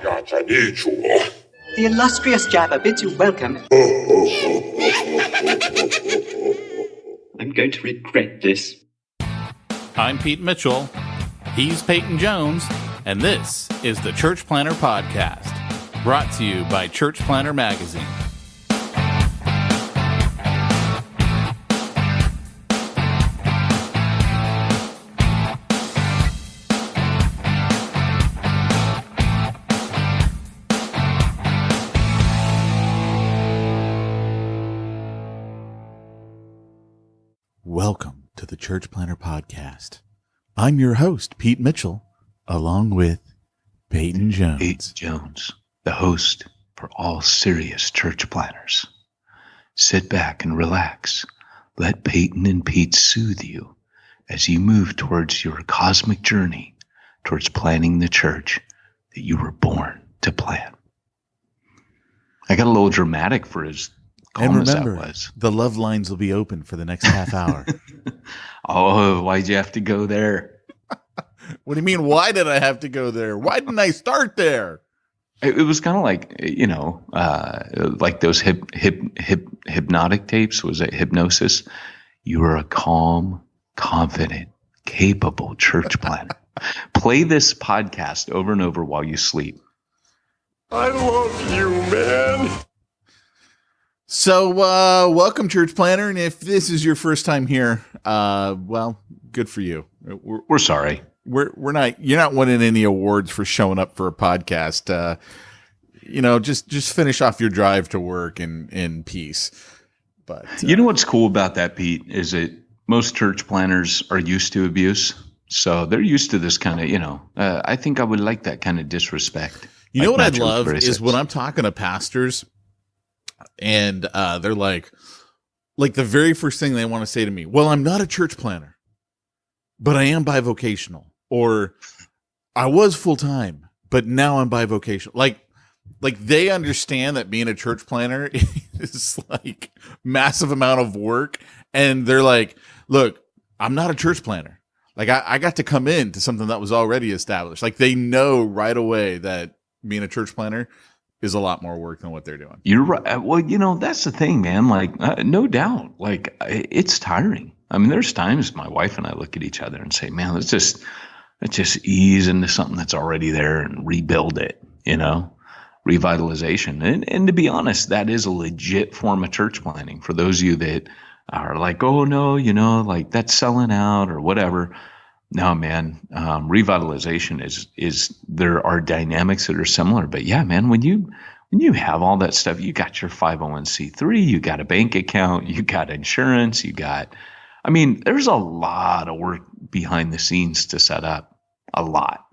The illustrious Jabba bids you welcome. I'm going to regret this. I'm Pete Mitchell. He's Peyton Jones. And this is the Church Planter Podcast, brought to you by Church Planter Magazine. Welcome to the Church Planter Podcast. I'm your host, Pete Mitchell, along with Peyton Jones. Pete Jones, the host for all serious church planners. Sit back and relax. Let Peyton and Pete soothe you as you move towards your cosmic journey towards planning the church that you were born to plan. I got a little dramatic for as calm and remember, as that was. The love lines will be open for the next half hour. Oh, why'd you have to go there? What do you mean, why did I have to go there? Why didn't I start there? It was kind of like, like those hypnotic tapes. Was it hypnosis? You are a calm, confident, capable church planner. Play this podcast over and over while you sleep. I love you, man. So, welcome, Church Planter. And if this is your first time here, well, good for you. We're sorry. We're not. You're not winning any awards for showing up for a podcast. Just finish off your drive to work in peace. But you know what's cool about that, Pete, is that most church planners are used to abuse, so they're used to this kind of. I think I would like that kind of disrespect. You know what I'd love is when I'm talking to pastors, and they're like the very first thing they want to say to me, "Well, I'm not a church planner, but I am bivocational." Or I was full time, but now I'm bivocational. Like they understand that being a church planner is like massive amount of work. And they're like, look, I'm not a church planner. Like I got to come into something that was already established. Like they know right away that being a church planner is a lot more work than what they're doing. You're right. Well, that's the thing, man. Like, no doubt. Like it's tiring. I mean, there's times my wife and I look at each other and say, man, let's just ease into something that's already there and rebuild it, revitalization. And to be honest, that is a legit form of church planning for those of you that are like, oh no, like that's selling out or whatever. No, man, revitalization is there are dynamics that are similar, but yeah, man, when you have all that stuff, you got your 501c3, you got a bank account, you got insurance, there's a lot of work behind the scenes to set up. A lot.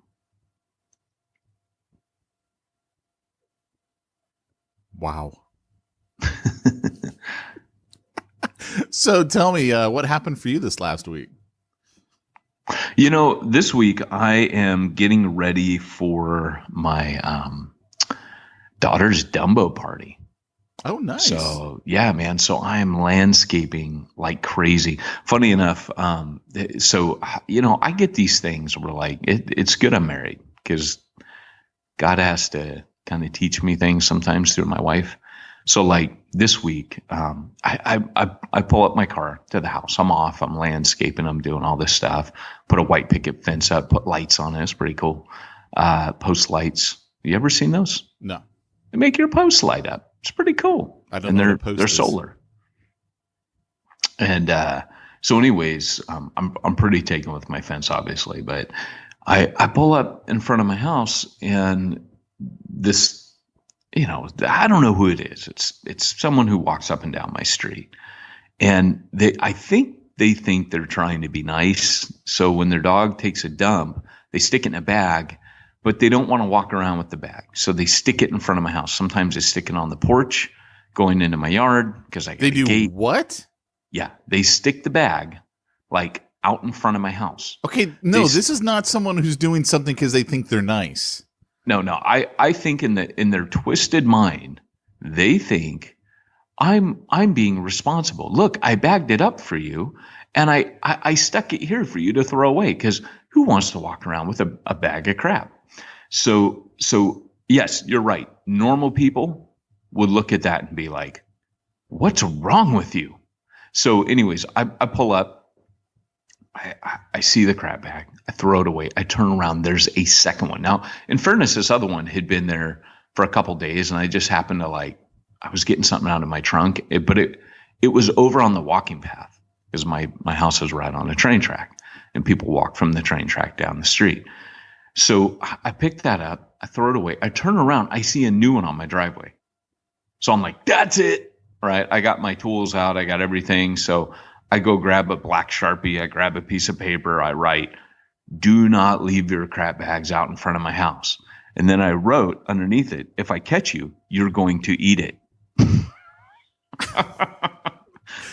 Wow. So tell me, what happened for you this last week? This week I am getting ready for my daughter's Dumbo party. Oh, nice. So, yeah, man. So I am landscaping like crazy. Funny enough, I get these things where like, it's good I'm married because God has to kind of teach me things sometimes through my wife. So like this week, I pull up my car to the house. I'm off. I'm landscaping. I'm doing all this stuff. Put a white picket fence up, put lights on it. It's pretty cool. Post lights. You ever seen those? No. They make your post light up. It's pretty cool. I don't know. They're solar. And so anyways, I'm pretty taken with my fence, obviously, but I pull up in front of my house and this, I don't know who it is. It's someone who walks up and down my street. And I think they think they're trying to be nice. So when their dog takes a dump, they stick it in a bag, but they don't want to walk around with the bag. So they stick it in front of my house. Sometimes they stick it on the porch going into my yard because I got a gate. They do what? Yeah. They stick the bag like out in front of my house. Okay. No, this is not someone who's doing something because they think they're nice. No. I think in their twisted mind, they think I'm being responsible. Look, I bagged it up for you and I stuck it here for you to throw away because who wants to walk around with a bag of crap? So Yes, you're right. Normal people would look at that and be like, what's wrong with you? So anyways, I pull up, I see the crap bag, I throw it away, I turn around, there's a second one. Now, in fairness, this other one had been there for a couple days, and I just happened to I was getting something out of my trunk, but it was over on the walking path because my house is right on a train track, and people walk from the train track down the street. So I pick that up, I throw it away, I turn around, I see a new one on my driveway. So I'm like, that's it. Right. I got my tools out. I got everything. So I go grab a black Sharpie. I grab a piece of paper. I write, do not leave your crap bags out in front of my house. And then I wrote underneath it, if I catch you, you're going to eat it.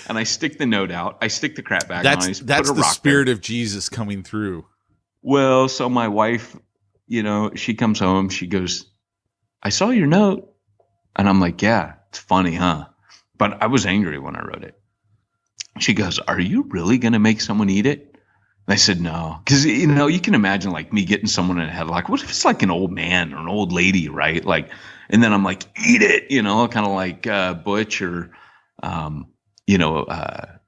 And I stick the note out. I stick the crap bag on. That's the spirit of Jesus coming through. Well, so my wife, she comes home. She goes, I saw your note. And I'm like, yeah, it's funny, huh? But I was angry when I wrote it. She goes, are you really going to make someone eat it? And I said, no. Because, you can imagine me getting someone in a headlock. What if it's an old man or an old lady, right? And then I'm like, eat it, kind of like Butch or,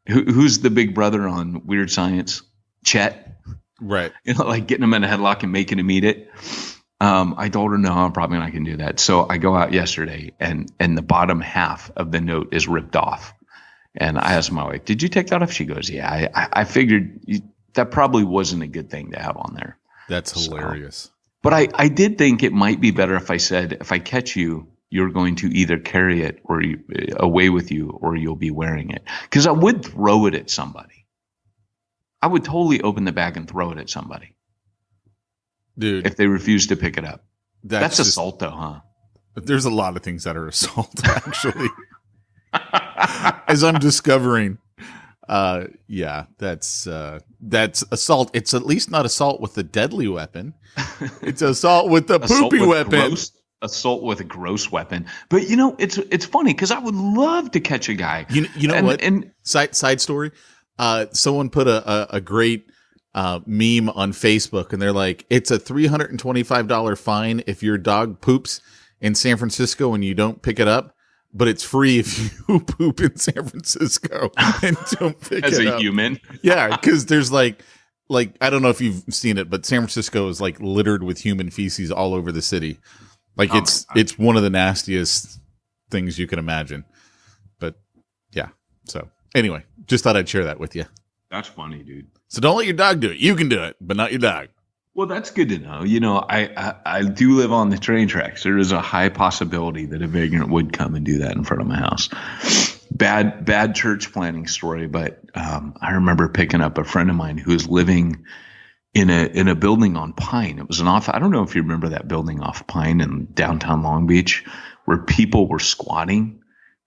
who's the big brother on Weird Science? Chet. Right. Getting him in a headlock and making him eat it. I told her, no, I'm probably not going to do that. So I go out yesterday and the bottom half of the note is ripped off. And I asked my wife, did you take that off? She goes, yeah, I figured that probably wasn't a good thing to have on there. That's hilarious. But I did think it might be better if I said, if I catch you, you're going to either carry it or away with you, or you'll be wearing it. Because I would throw it at somebody. I would totally open the bag and throw it at somebody. Dude, if they refuse to pick it up. That's assault though, huh? There's a lot of things that are assault, actually. As I'm discovering. Yeah, that's assault. It's at least not assault with a deadly weapon. It's assault with the poopy weapon. Assault with a gross weapon. But it's funny because I would love to catch a guy. You know what? And side story. Someone put a great meme on Facebook, and they're like, it's a $325 fine if your dog poops in San Francisco and you don't pick it up, but it's free if you poop in San Francisco and don't pick it up. As a human? Yeah, because there's like I don't know if you've seen it, but San Francisco is littered with human feces all over the city. It's one of the nastiest things you can imagine. But yeah, so anyway, just thought I'd share that with you. That's funny, dude. So don't let your dog do it. You can do it, but not your dog. Well, that's good to know. I do live on the train tracks. There is a high possibility that a vagrant would come and do that in front of my house. Bad church planning story, but I remember picking up a friend of mine who was living in a building on Pine. It was I don't know if you remember that building off Pine in downtown Long Beach, where people were squatting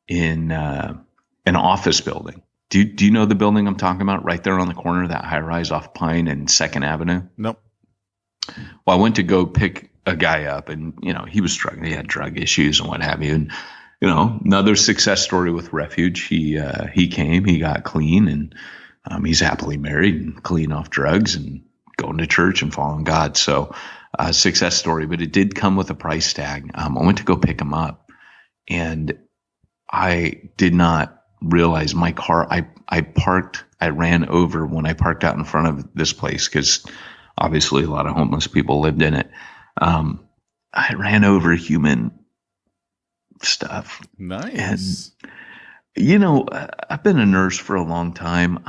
in an office building. Do you know the building I'm talking about? Right there on the corner of that high rise off Pine and 2nd Avenue? Nope. Well, I went to go pick a guy up, and he was struggling. He had drug issues and what have you. And another success story with Refuge. He came, he got clean, and he's happily married and clean off drugs and going to church and following God. So, success story, but it did come with a price tag. I went to go pick him up, and I did not realize my car. I ran over when I parked out in front of this place because obviously a lot of homeless people lived in it. I ran over human stuff. Nice. And, I've been a nurse for a long time.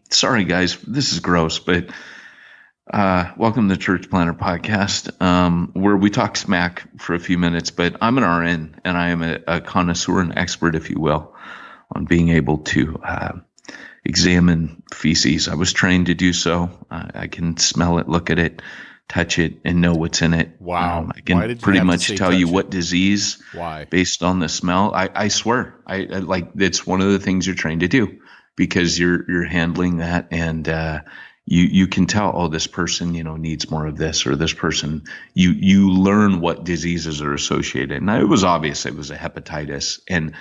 Sorry guys, this is gross, but welcome to the Church Planner Podcast, where we talk smack for a few minutes, but I'm an RN and I am a connoisseur and expert, if you will, on being able to examine feces. I was trained to do so. I can smell it, look at it, touch it, and know what's in it. Wow. I can pretty much tell you what disease. Why? Based on the smell. I swear. I it's one of the things you're trained to do because you're handling that, and you can tell, oh, this person, needs more of this, or this person, you learn what diseases are associated. Now, it was obvious it was a hepatitis, and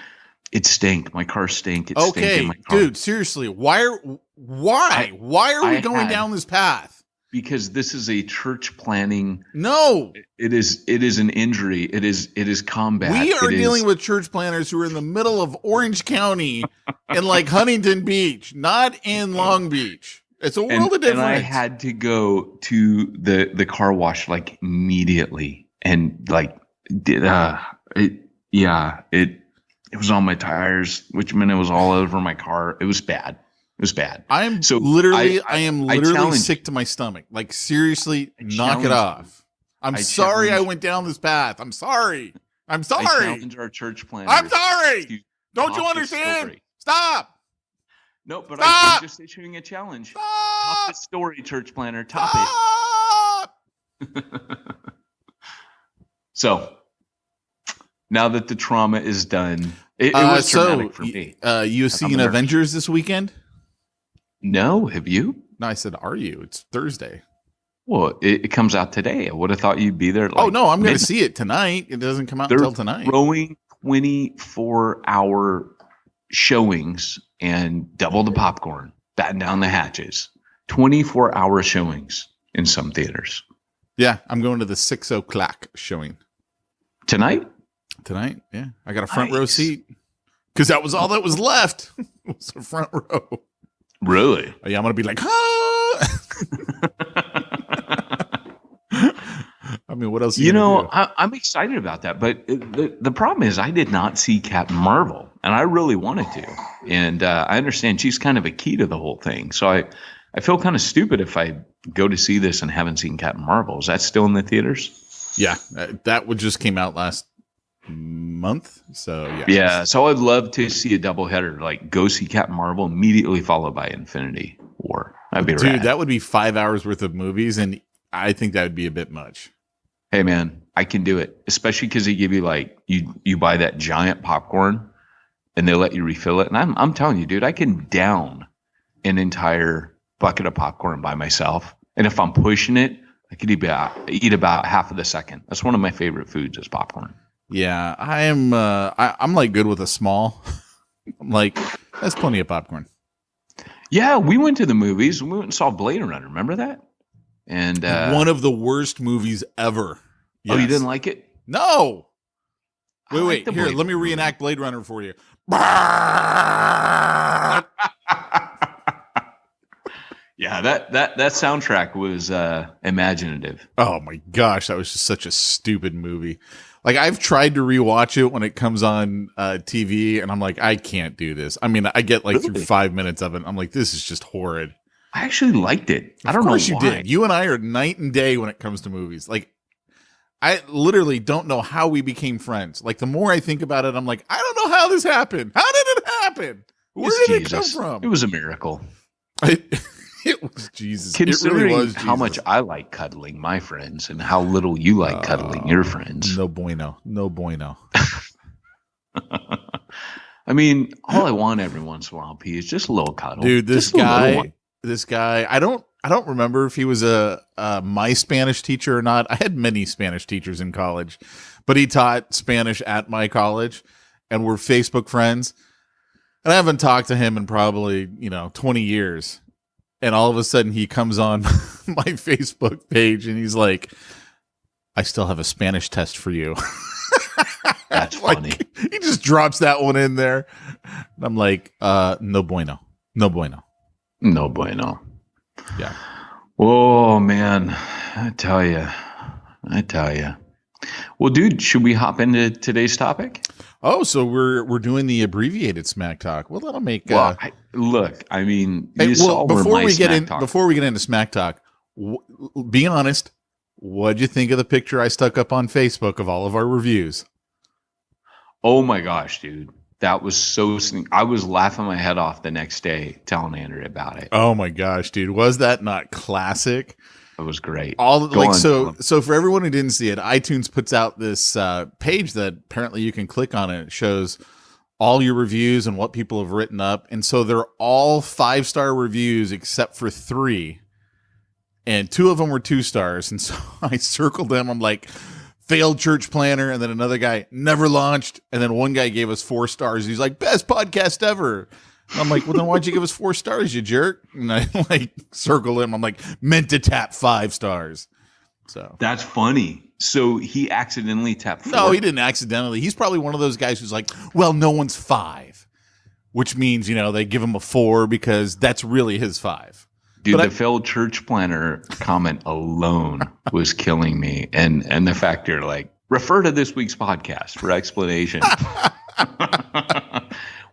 it stank. My car stank. It stank in my car. Dude, seriously, why are we going down this path? because this is a church planning. No, it is an injury. It is combat. We are dealing with church planners who are in the middle of Orange County in like Huntington Beach, not in Long Beach. It's a world of difference. And I had to go to the car wash like immediately, and like it was on my tires, which meant it was all over my car. It was bad. I am literally sick to my stomach. Like, seriously, knock it off. I'm sorry I went down this path. I'm sorry. I challenge our church planners. I'm sorry. Don't you understand? Stop. No, but I'm just issuing a challenge. Stop. Top the story, church planner. Top it. So, now that the trauma is done, it was traumatic for me. You seen Avengers this weekend? No, have you? No, I said, are you? It's Thursday. Well, it comes out today. I would have thought you'd be there. Like, no, I'm going to see it tonight. It doesn't come out until tonight. They're throwing 24-hour showings and double the popcorn, batten down the hatches. 24-hour showings in some theaters. Yeah, I'm going to the 6:00 showing. Tonight, yeah. I got a front row seat because that was all that was left. It was a front row. Really? Oh, yeah, I'm going to be like, I mean, what else? I'm excited about that, but the problem is I did not see Captain Marvel, and I really wanted to. And I understand she's kind of a key to the whole thing. So I feel kind of stupid if I go to see this and haven't seen Captain Marvel. Is that still in the theaters? Yeah, that one just came out last month. So yeah. So I'd love to see a doubleheader, like go see Captain Marvel immediately followed by Infinity War. That'd be rad. That would be 5 hours worth of movies, and I think that would be a bit much. Hey man, I can do it, especially because they give you like you buy that giant popcorn, and they let you refill it. And I'm telling you, dude, I can down an entire bucket of popcorn by myself, and if I'm pushing it, I could eat about half of the second. That's one of my favorite foods is popcorn. Yeah, I am. I'm like good with a small. I'm like, that's plenty of popcorn. Yeah, we went to the movies. We went and saw Blade Runner. Remember that? And one of the worst movies ever. Yes. Oh, you didn't like it? No. Wait. Here, let me reenact Blade Runner for you. Yeah, that soundtrack was imaginative. Oh my gosh, that was just such a stupid movie. Like, I've tried to rewatch it when it comes on TV, and I'm like, I can't do this. I mean, I get like through 5 minutes of it, and I'm like, this is just horrid. I actually liked it. I don't know why. Of course you did. You and I are night and day when it comes to movies. Like, I literally don't know how we became friends. Like, the more I think about it, I'm like, I don't know how this happened. How did it happen? Where did it come from? It was a miracle. It was Jesus. Considering it really was Jesus. How much I like cuddling my friends and how little you like cuddling your friends. No bueno. I mean, all I want every once in a while, P, is just a little cuddle. Dude, this guy, I don't remember if he was my Spanish teacher or not. I had many Spanish teachers in college, but he taught Spanish at my college, and we're Facebook friends. And I haven't talked to him in probably 20 years. And all of a sudden he comes on my Facebook page and he's like, I still have a Spanish test for you. That's funny. He just drops that one in there. And I'm like, no bueno. Yeah. Oh, man. I tell you. Well, dude, should we hop into today's topic? Oh, so we're doing the abbreviated smack talk. Well, that'll make. Look, I mean, before we get into smack talk, be honest. What'd you think of the picture I stuck up on Facebook of all of our reviews? Oh my gosh, dude, that was so. I was laughing my head off the next day telling Andrew about it. Oh my gosh, dude, was that not classic? It was great. So for everyone who didn't see it, iTunes puts out this page that apparently you can click on it. It shows all your reviews and what people have written up. And so they're all 5-star reviews except for 3. And 2 of them were 2 stars. And so I circled them. I'm like, failed church planner. And then another guy, never launched. And then one guy gave us 4 stars. He's like, best podcast ever. I'm like, well, then why'd you give us 4 stars, you jerk? And I like circle him. I'm like, meant to tap 5 stars. So that's funny. So he accidentally tapped 4. No, he didn't accidentally. He's probably one of those guys who's like, well, no one's 5, which means, they give him a 4 because that's really his 5. Dude, the failed church planner comment alone was killing me. And the fact you're like, refer to this week's podcast for explanation.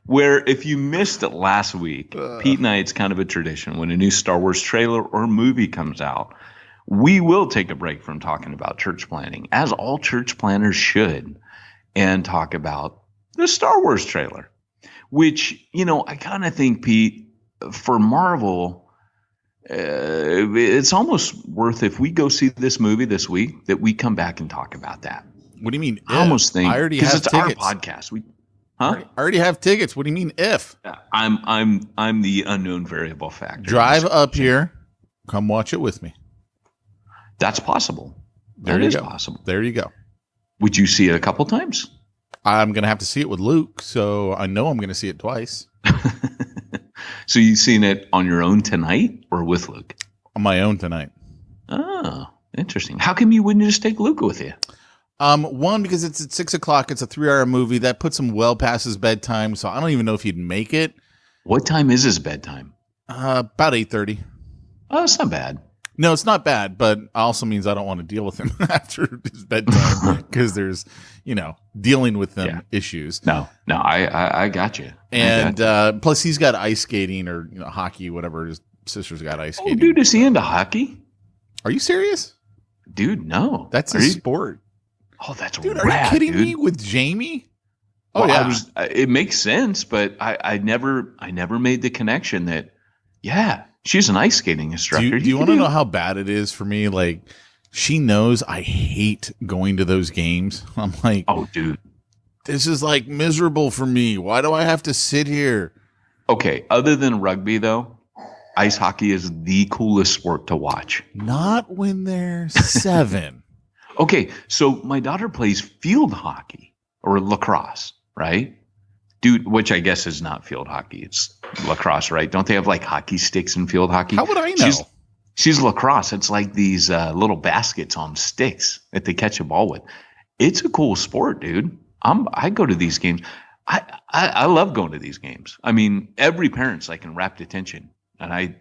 Where if you missed it last week, Pete and I, it's kind of a tradition. When a new Star Wars trailer or movie comes out, we will take a break from talking about church planning, as all church planners should, and talk about the Star Wars trailer. Which, I kind of think, Pete, for Marvel, it's almost worth, if we go see this movie this week, that we come back and talk about that. What do you mean? I almost think, I already have it's tickets. our podcast. I already have tickets. What do you mean if? I'm the unknown variable factor. Drive up here, come watch it with me. That's possible. That is possible. There you go. Would you see it a couple times? I'm gonna have to see it with Luke, so I know I'm gonna see it twice. So you seen it on your own tonight or with Luke? On my own tonight. Oh, interesting. How come you wouldn't just take Luke with you? One, because it's at 6:00. It's a 3-hour movie that puts him well past his bedtime, so I don't even know if he'd make it. What time is his bedtime? About 8:30. Oh, that's not bad. No, it's not bad, but also means I don't want to deal with him after his bedtime because there's, dealing with them issues. No, I got you. And plus, he's got ice skating or hockey, whatever. His sister's got ice skating. Oh, dude, is he into hockey? Are you serious? Dude, no. That's his sport. Oh, that's dude. Rad, are you kidding me with Jamie? Oh, well, yeah. It makes sense, but I never made the connection that, she's an ice skating instructor. Do you want to know how bad it is for me? Like, she knows I hate going to those games. I'm like, oh, dude, this is like miserable for me. Why do I have to sit here? Okay, other than rugby, though, ice hockey is the coolest sport to watch. Not when they're 7. Okay, so my daughter plays field hockey or lacrosse, right? Dude, which I guess is not field hockey. It's lacrosse, right? Don't they have like hockey sticks in field hockey? How would I know? She's lacrosse. It's like these little baskets on sticks that they catch a ball with. It's a cool sport, dude. I go to these games. I love going to these games. I mean, every parent's like in rapt attention. And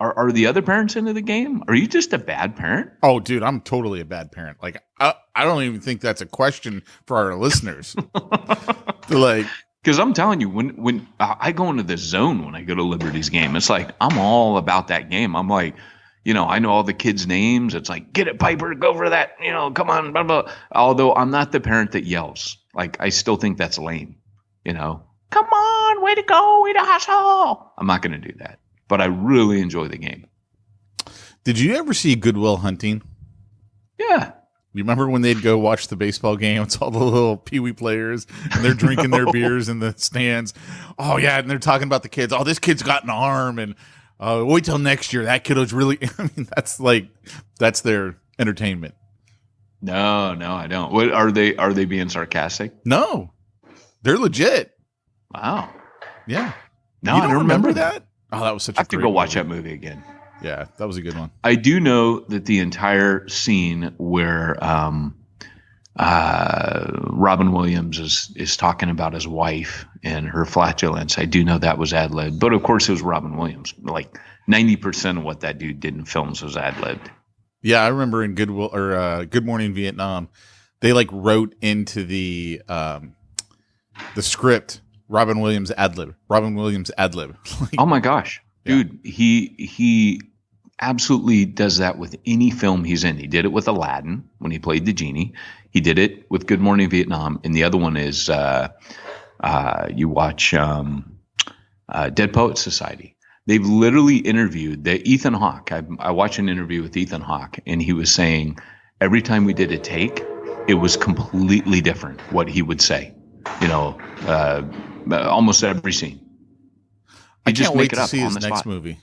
are the other parents into the game? Are you just a bad parent? Oh, dude, I'm totally a bad parent. Like, I don't even think that's a question for our listeners. Like, because I'm telling you, when I go into this zone when I go to Liberty's game, it's like I'm all about that game. I'm like, I know all the kids' names. It's like, get it, Piper, go for that. Come on, blah, blah. Although I'm not the parent that yells. Like, I still think that's lame. Come on, way to go, way to hustle. I'm not going to do that, but I really enjoy the game. Did you ever see Good Will Hunting? Yeah. You remember when they'd go watch the baseball game? It's all the little peewee players, and they're drinking their beers in the stands. Oh, yeah, and they're talking about the kids. Oh, this kid's got an arm, and wait till next year. That kiddo's really – I mean, that's their entertainment. No, I don't. What are they being sarcastic? No. They're legit. Wow. Yeah. No, I don't remember that. Oh, that was such a I have to go watch that movie again. Yeah, that was a good one. I do know that the entire scene where Robin Williams is talking about his wife and her flatulence, I do know that was ad-libbed. But, of course, it was Robin Williams. Like 90% of what that dude did in films was ad-libbed. Yeah, I remember in Good Morning Vietnam, they like wrote into the script Robin Williams ad-lib. Like, oh, my gosh. Dude, he absolutely does that with any film he's in. He did it with Aladdin when he played the genie. He did it with Good Morning Vietnam. And the other one is you watch Dead Poets Society. They've literally interviewed Ethan Hawke. I watched an interview with Ethan Hawke, and he was saying every time we did a take, it was completely different what he would say. Almost every scene. I can't wait to see his next movie.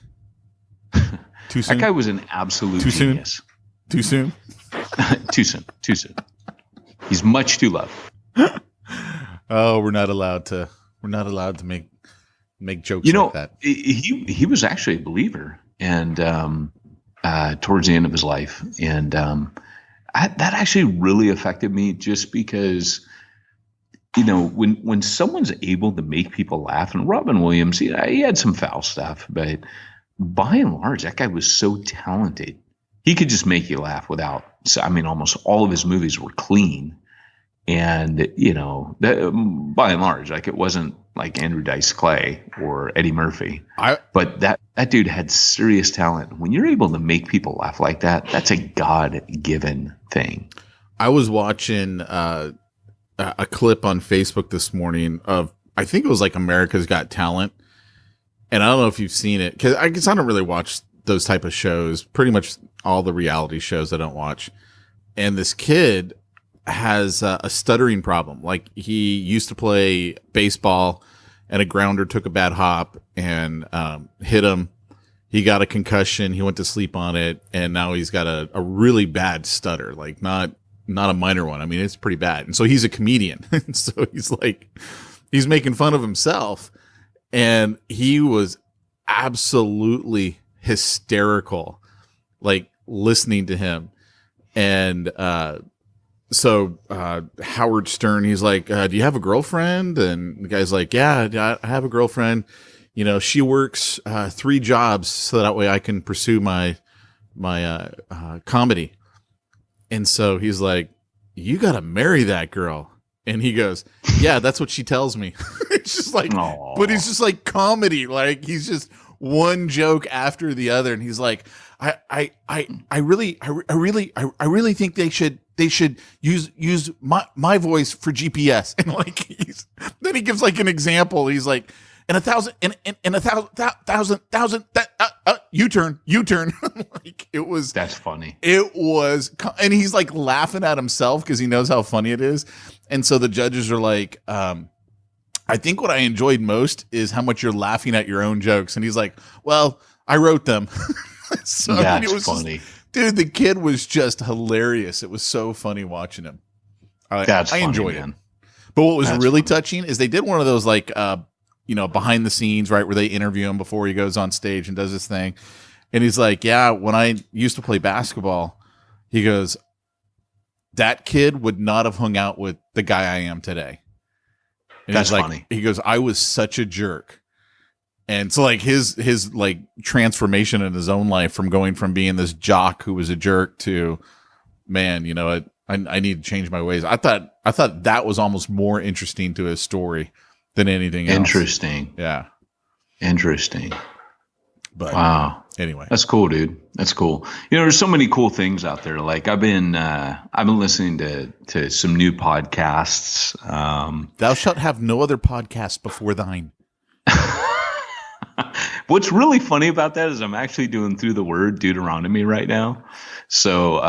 Too soon? That guy was an absolute genius. Too soon? Too soon. He's much too loved. Oh, we're not allowed to make make jokes like that. He was actually a believer, and towards the end of his life, and that actually really affected me, just because, when someone's able to make people laugh, and Robin Williams, he had some foul stuff, but by and large, that guy was so talented. He could just make you laugh almost all of his movies were clean. And, by and large, like, it wasn't like Andrew Dice Clay or Eddie Murphy, but that dude had serious talent. When you're able to make people laugh like that, that's a God-given thing. I was watching a clip on Facebook this morning of, I think it was like America's Got Talent. And I don't know if you've seen it, because I guess I don't really watch those type of shows. Pretty much all the reality shows I don't watch. And this kid has a stuttering problem. Like, he used to play baseball, and a grounder took a bad hop and hit him. He got a concussion. He went to sleep on it, and now he's got a really bad stutter. Like, not a minor one. I mean, it's pretty bad. And so he's a comedian. So he's making fun of himself, and he was absolutely hysterical, like, listening to him. And so Howard Stern, he's like, do you have a girlfriend? And the guy's like, yeah, I have a girlfriend. She works 3 jobs so that way I can pursue my comedy. And so he's like, you got to marry that girl. And he goes, yeah, that's what she tells me. It's just like, aww. But it's just like comedy. Like, he's just one joke after the other. And he's like, I really think they should use my voice for GPS. And like, then he gives like an example. He's like, and a thousand U-turn. Like, it was, that's funny. It was, and he's like laughing at himself because he knows how funny it is. And so the judges are like, I think what I enjoyed most is how much you're laughing at your own jokes. And he's like, well, I wrote them. So that's it was funny. Dude, the kid was just hilarious. It was so funny watching him. I enjoyed it. But what was really touching is they did one of those, like, behind the scenes, right, where they interview him before he goes on stage and does his thing. And he's like, yeah, when I used to play basketball, he goes, that kid would not have hung out with the guy I am today. And that's like, funny. He goes, I was such a jerk. And so, like, his like transformation in his own life from going from being this jock who was a jerk to, man, I need to change my ways. I thought that was almost more interesting to his story than anything else. Interesting. Yeah. Interesting. But wow. Anyway, that's cool, dude. That's cool. There's so many cool things out there. Like, I've been listening to some new podcasts. Thou shalt have no other podcast before thine. What's really funny about that is I'm actually doing Through the Word Deuteronomy right now. So,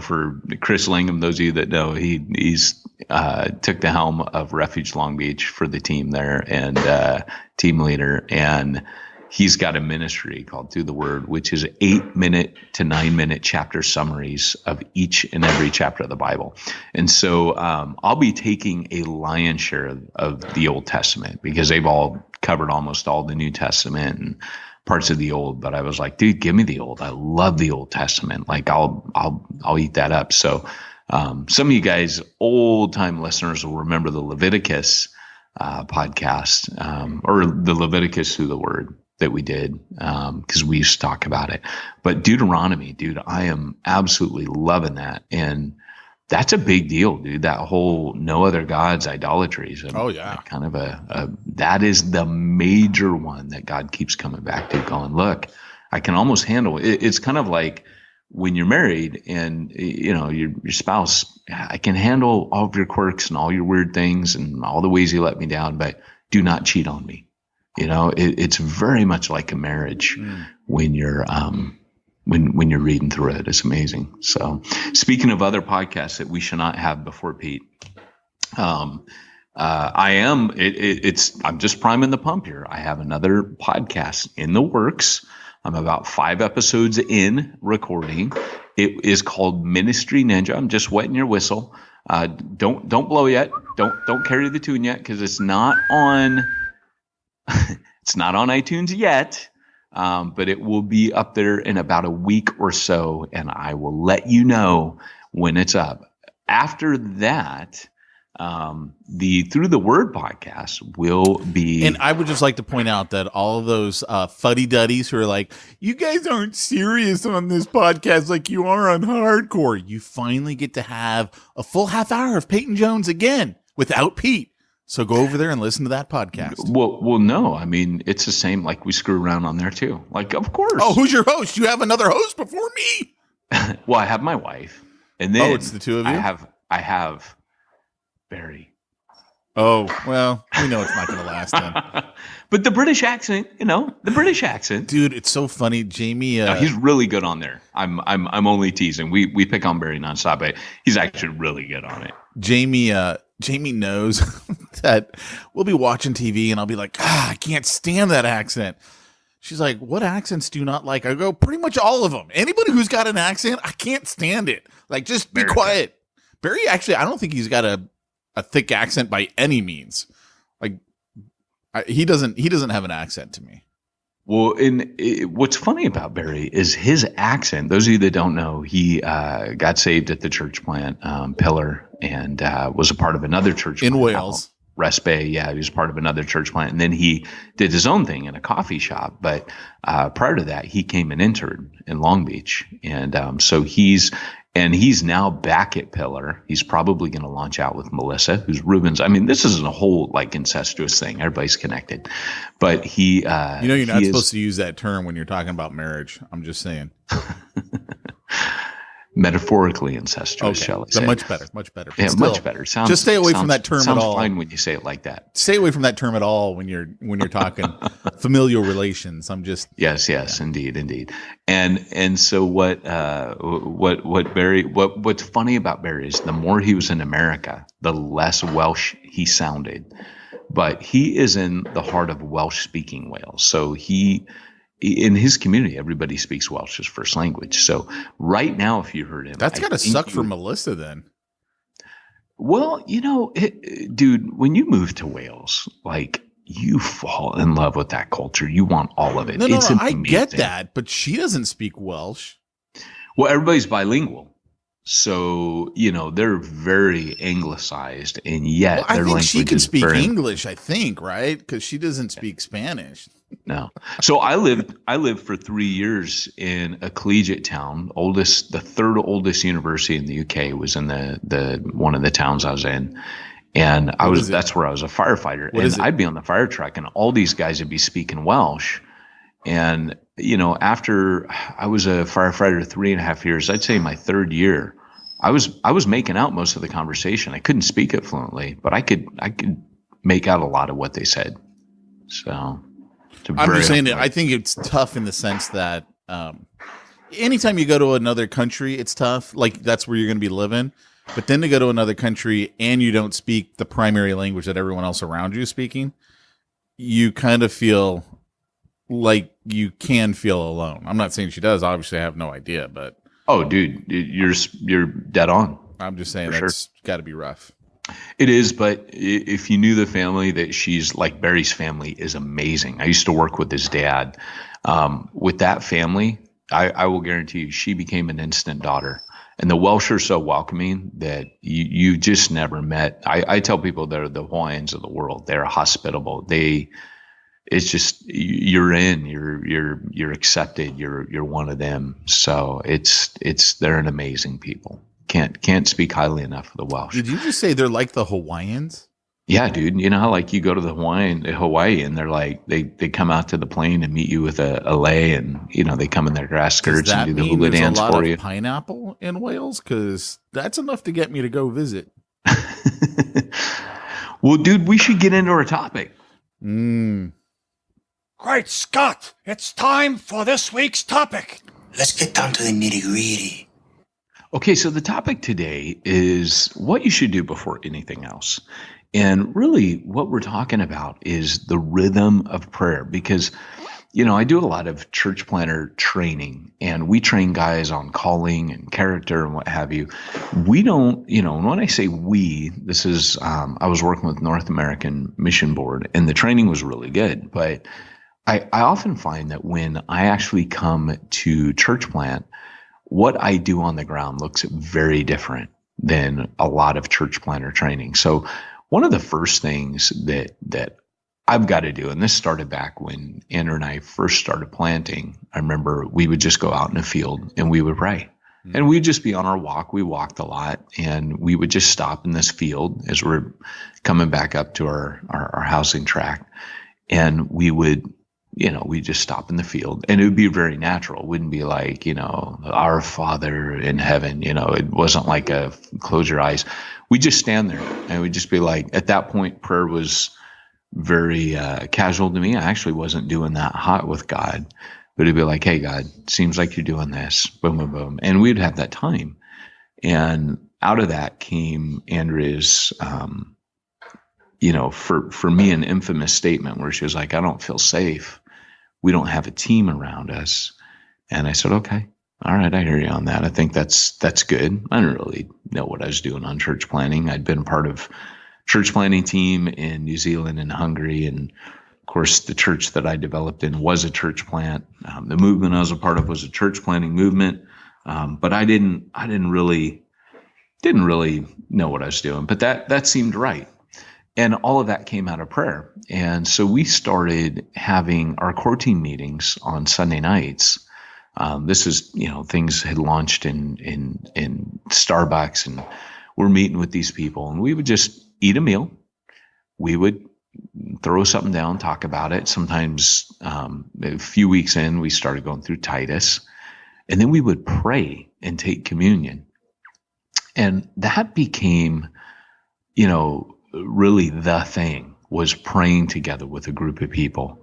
for Chris Langham, those of you that know, he's took the helm of Refuge Long Beach for the team there, and team leader. And he's got a ministry called Through the Word, which is 8-minute to 9-minute chapter summaries of each and every chapter of the Bible. And so I'll be taking a lion's share of the Old Testament, because they've all covered almost all the New Testament and parts of the Old. But I was like, dude, give me the Old. I love the Old Testament. Like, I'll eat that up. So some of you guys, old time listeners, will remember the Leviticus podcast, or the Leviticus Through the Word that we did, because we used to talk about it. But Deuteronomy, dude, I am absolutely loving that. And that's a big deal, dude. That whole no other gods, idolatries. And oh, yeah. Kind of that is the major one that God keeps coming back to, going, look, I can almost handle it. It's kind of like when you're married and, your spouse, I can handle all of your quirks and all your weird things and all the ways you let me down, but do not cheat on me. It's very much like a marriage when you're when you're reading through it. It's amazing. So, speaking of other podcasts that we should not have before Pete, I'm just priming the pump here. I have another podcast in the works. I'm about 5 episodes in recording. It is called Ministry Ninja. I'm just wetting your whistle. Don't blow yet. Don't carry the tune yet, because it's not on It's not on iTunes yet, but it will be up there in about a week or so, and I will let you know when it's up. After that, the Through the Word podcast will be. And I would just like to point out that all of those fuddy-duddies who are like, you guys aren't serious on this podcast like you are on Hardcore. You finally get to have a full half hour of Peyton Jones again without Pete. So go over there and listen to that podcast. Well, no. I mean, it's the same. Like, we screw around on there too. Like, of course. Oh, who's your host? You have another host before me? Well, I have my wife, and then it's the two of you. I have Barry. Oh, well, we know it's not going to last then. But the British accent, the British accent, dude. It's so funny, Jamie. No, he's really good on there. I'm only teasing. We pick on Barry nonstop, but he's actually really good on it. Jamie knows that we'll be watching TV and I'll be like, I can't stand that accent. She's like, what accents do you not like? I go, pretty much all of them. Anybody who's got an accent, I can't stand it. Like, just be quiet. Barry, actually, I don't think he's got a thick accent by any means. Like, he doesn't have an accent to me. Well, what's funny about Barry is his accent. Those of you that don't know, he got saved at the church plant, Pillar, and was a part of another church in plant, Wales. Rest Bay. Yeah, he was part of another church plant. And then he did his own thing in a coffee shop. But prior to that, he came and interned in Long Beach. And so he's now back at Pillar. He's probably going to launch out with Melissa, who's Ruben's. I mean, this isn't a whole like incestuous thing. Everybody's connected. But he, you're not supposed to use that term when you're talking about marriage. I'm just saying. Metaphorically incestuous, shall I say? Much better. Yeah, still, much better. Just stay away from that term at all. Sounds fine when you say it like that. Stay away from that term at all when you're talking familial relations. I'm just yes, indeed. And so what's funny about Barry is the more he was in America, the less Welsh he sounded. But he is in the heart of Welsh speaking Wales, so in his community, everybody speaks Welsh as first language. So right now, if you heard him, that's got to suck for Melissa then. Well, dude, when you move to Wales, like you fall in love with that culture. You want all of it. No, I get that, but she doesn't speak Welsh. Well, everybody's bilingual. So, they're very anglicized, and yet I think she can speak very English, I think, right? Because she doesn't speak Spanish. No. So I lived for 3 years in a collegiate town. The third oldest university in the UK was in the one of the towns I was in. And that's where I was a firefighter. And I'd be on the fire truck and all these guys would be speaking Welsh. And, after I was a firefighter 3.5 years, I'd say my third year, I was making out most of the conversation. I couldn't speak it fluently, but I could make out a lot of what they said. So I'm just saying that I think it's tough in the sense that anytime you go to another country, it's tough. Like that's where you're going to be living. But then to go to another country and you don't speak the primary language that everyone else around you is speaking, you kind of feel like you can feel alone. I'm not saying she does. Obviously, I have no idea, but oh, dude, you're dead on. I'm just saying that's got to be rough. It is, but if you knew the family that she's like, Barry's family is amazing. I used to work with his dad. With that family, I will guarantee you she became an instant daughter. And the Welsh are so welcoming that you just never met. I tell people they're the Hawaiians of the world. They're hospitable. It's just you're accepted. You're one of them. So they're an amazing people. Can't speak highly enough of the Welsh. Did you just say they're like the Hawaiians? Yeah, dude. You know how like you go to Hawaii and they're like they come out to the plane and meet you with a lei and they come in their grass skirts and do the hula dance for you. Pineapple in Wales? Because that's enough to get me to go visit. Well, dude, we should get into our topic. Great Scott! It's time for this week's topic. Let's get down to the nitty-gritty. Okay, so the topic today is what you should do before anything else. And really what we're talking about is the rhythm of prayer, because I do a lot of church planner training, and we train guys on calling and character and what have you. We don't, and when I say we, this is, I was working with North American Mission Board, and the training was really good. But I often find that when I actually come to church plant, what I do on the ground looks very different than a lot of church planner training. So one of the first things that I've got to do, and this started back when Andrew and I first started planting. I remember we would just go out in the field and we would pray. And we'd just be on our walk. We walked a lot, and we would just stop in this field as we're coming back up to our housing tract. And we would, we just stop in the field, and it would be very natural. It wouldn't be like, our Father in heaven, it wasn't like a close your eyes. We just stand there, and we'd just be like, at that point, prayer was very casual to me. I actually wasn't doing that hot with God, but it'd be like, hey, God, seems like you're doing this, boom, boom, boom. And we'd have that time. And out of that came Andrea's, for me, an infamous statement where she was like, I don't feel safe. We don't have a team around us. And I said, okay, all right, I hear you on that. I think that's good. I didn't really know what I was doing on church planning. I'd been part of church planning team in New Zealand and Hungary. And of course, the church that I developed in was a church plant. The movement I was a part of was a church planting movement. But I didn't really know what I was doing, but that seemed right. And all of that came out of prayer. And so we started having our core team meetings on Sunday nights. This is, things had launched in Starbucks, and we're meeting with these people, and we would just eat a meal. We would throw something down, talk about it. Sometimes a few weeks in, we started going through Titus, and then we would pray and take communion. And that became, really the thing, was praying together with a group of people.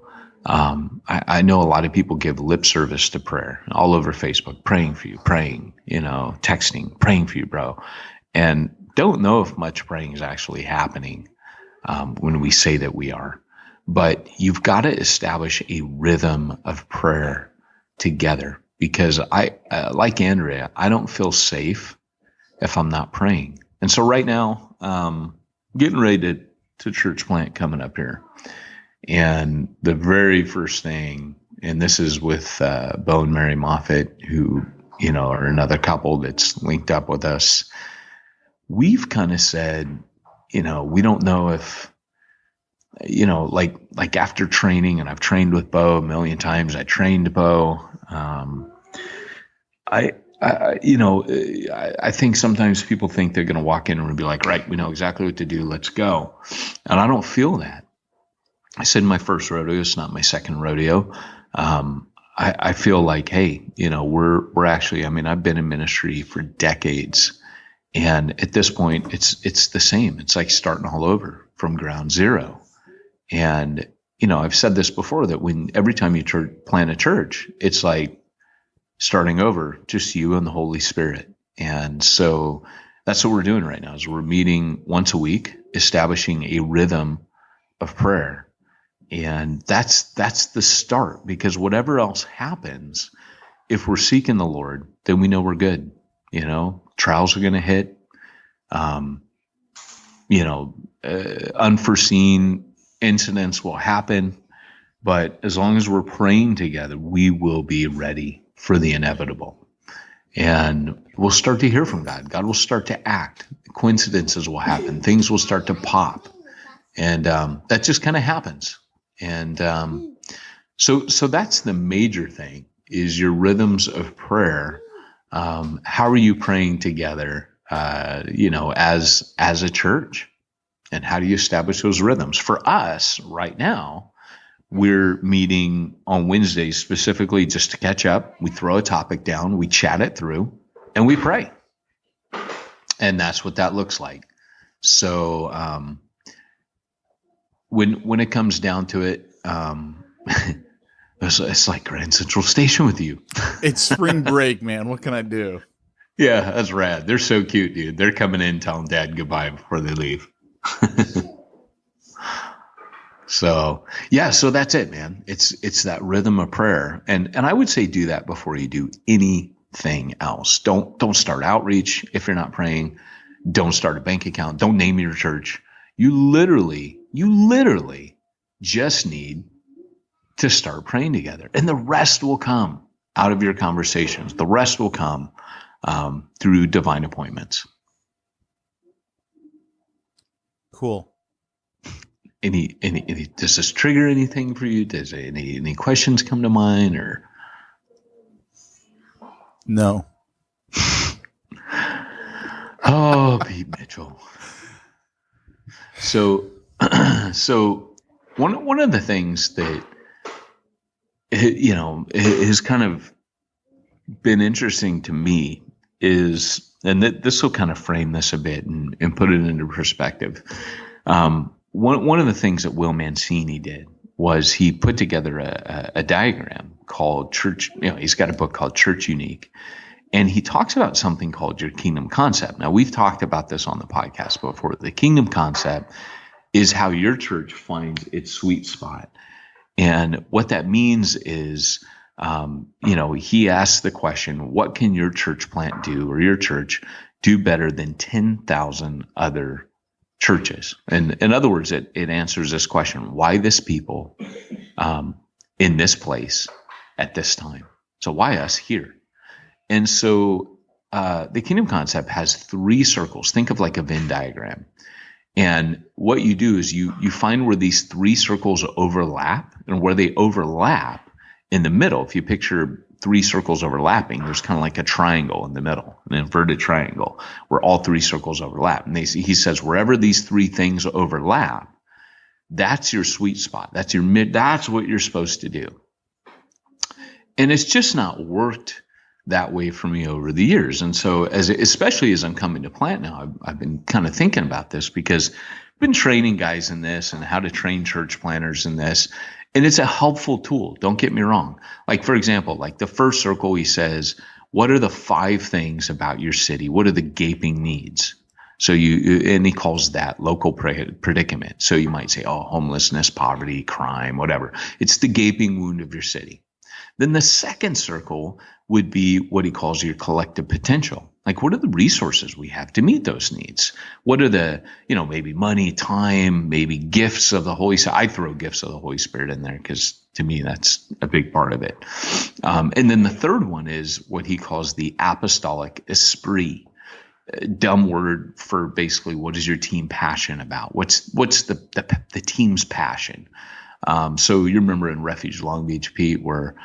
I know a lot of people give lip service to prayer all over Facebook, praying for you, praying, texting, praying for you, bro. And don't know if much praying is actually happening when we say that we are. But you've got to establish a rhythm of prayer together, because I, like Andrea, I don't feel safe if I'm not praying. And so right now, getting ready to church plant coming up here. And the very first thing, and this is with Bo and Mary Moffat, who, are another couple that's linked up with us. We've kind of said, we don't know if, like after training, and I've trained with Bo a million times. I trained Bo. I think sometimes people think they're going to walk in and be like, right, we know exactly what to do. Let's go. And I don't feel that. I said my first rodeo, it's not my second rodeo. I feel like, hey, we're actually, I've been in ministry for decades. And at this point, it's the same. It's like starting all over from ground zero. And, I've said this before, that every time you plant a church, it's like starting over, just you and the Holy Spirit. And so that's what we're doing right now, is we're meeting once a week, establishing a rhythm of prayer. And that's the start, because whatever else happens, if we're seeking the Lord, then we know we're good. Trials are going to hit, unforeseen incidents will happen, but as long as we're praying together, we will be ready for the inevitable. And we'll start to hear from God. God will start to act. Coincidences will happen. Things will start to pop. And that just kind of happens. And so that's the major thing, is your rhythms of prayer. How are you praying together, as a church? And how do you establish those rhythms? For us right now, we're meeting on Wednesdays specifically just to catch up. We throw a topic down, we chat it through, and we pray. And that's what that looks like. So when it comes down to it, it's like Grand Central Station with you. It's spring break, man. What can I do? Yeah, that's rad. They're so cute, dude. They're coming in telling Dad goodbye before they leave. So yeah, so that's it, man. It's that rhythm of prayer. And I would say do that before you do anything else. Don't start outreach if you're not praying. Don't start a bank account. Don't name your church. You literally just need to start praying together. And the rest will come out of your conversations. The rest will come through divine appointments. Cool. Any does this trigger anything for you? Does any questions come to mind or? No. Oh, Pete Mitchell. So one of the things that has kind of been interesting to me is, and this will kind of frame this a bit and put it into perspective. One of the things that Will Mancini did was he put together a diagram called Church. He's got a book called Church Unique. And he talks about something called your kingdom concept. Now, we've talked about this on the podcast before. The kingdom concept is how your church finds its sweet spot. And what that means is, he asks the question, what can your church plant do, or your church do better than 10,000 other churches? And in other words, it answers this question: why this people in this place at this time? So why us here? And so the kingdom concept has 3 circles. Think of like a Venn diagram. And what you do is you find where these 3 circles overlap, and where they overlap in the middle. If you picture 3 circles overlapping, there's kind of like a triangle in the middle, an inverted triangle, where all 3 circles overlap. And he says wherever these 3 things overlap, that's your sweet spot. That's that's what you're supposed to do. And it's just not worked that way for me over the years. And so especially as I'm coming to plant now, I've been kind of thinking about this, because I've been training guys in this and how to train church planners in this. And it's a helpful tool. Don't get me wrong. Like, for example, like the first circle, he says, what are the 5 things about your city? What are the gaping needs? So and he calls that local predicament. So you might say, homelessness, poverty, crime, whatever. It's the gaping wound of your city. Then the second circle would be what he calls your collective potential. Like, what are the resources we have to meet those needs? What are the, maybe money, time, maybe gifts of the Holy Spirit? I throw gifts of the Holy Spirit in there because to me, that's a big part of it. And then the third one is what he calls the apostolic esprit. Dumb word for basically what is your team passionate about? What's the team's passion? So you remember in Refuge Long Beach, Pete, where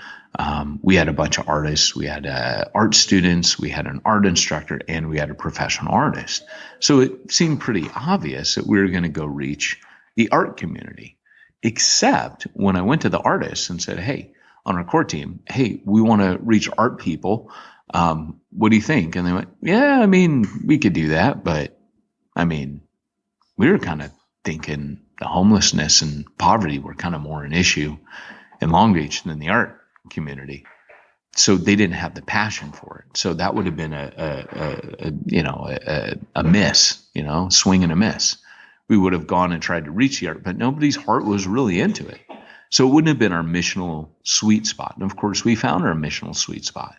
we had a bunch of artists. We had art students, we had an art instructor, and we had a professional artist. So it seemed pretty obvious that we were going to go reach the art community. Except when I went to the artists and said, hey, on our core team, hey, we want to reach art people. What do you think? And they went, yeah, we could do that. But we were kind of thinking the homelessness and poverty were kind of more an issue in Long Beach than the art community. So they didn't have the passion for it. So that would have been a miss, swing and a miss. We would have gone and tried to reach the art, but nobody's heart was really into it. So it wouldn't have been our missional sweet spot. And of course, we found our missional sweet spot.